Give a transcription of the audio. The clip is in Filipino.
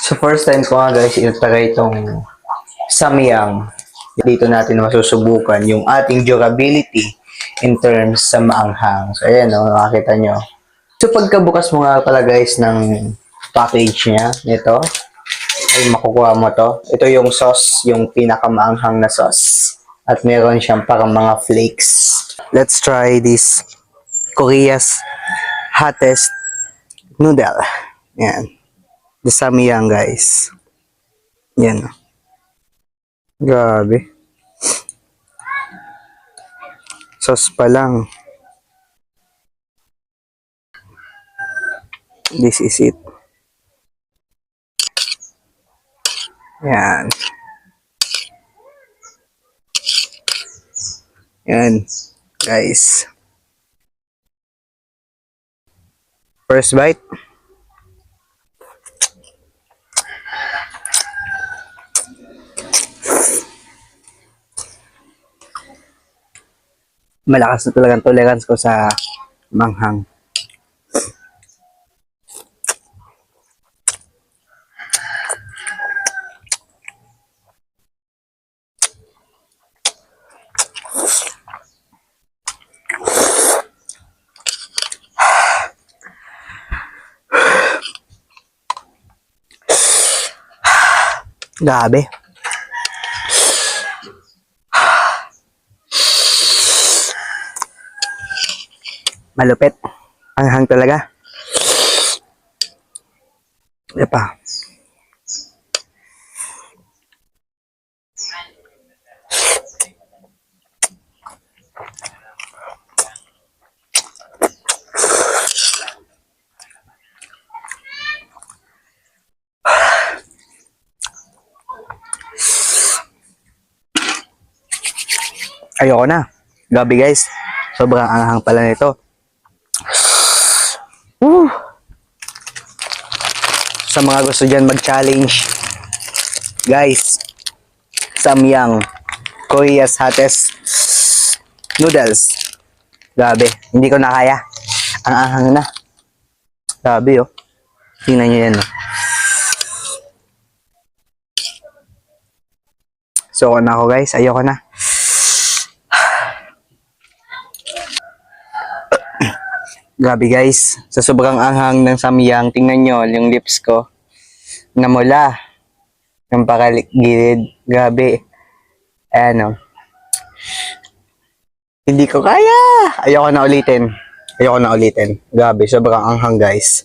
So first time ko nga guys, i-try itong samyang. Dito natin masusubukan yung ating durability in terms sa maanghang. So ayan o, makakita nyo. So pagkabukas mo nga pala guys ng package niya, nito, ay makukuha mo to. Ito yung sauce, yung pinakamaanghang na sauce. At meron siyang parang mga flakes. Let's try this Korea's hottest noodle. Yan. The samyang guys. Yan. Grabe. Sauce pa lang. This is it. Yan. Yan. Guys. First bite. Malakas na talagang tolerance ko sa manghang. Grabe. Malupit. Anghang talaga. Ito pa. Ayoko na. Gabi guys. Sobrang anghang pala nito. Woo! Sa mga gusto dyan mag-challenge, guys, samyang Korea's hottest noodles. Grabe. Hindi ko na kaya. Ang anghang na. Grabe oh. Tingnan nyo yan oh. So na ako guys. Ayoko na. Grabe guys, sa sobrang anghang ng samyang, tingnan nyo yung lips ko. Namula. Yung pakaligid. Grabe. Ayan o. Hindi ko kaya. Ayoko na ulitin. Grabe, sobrang anghang guys.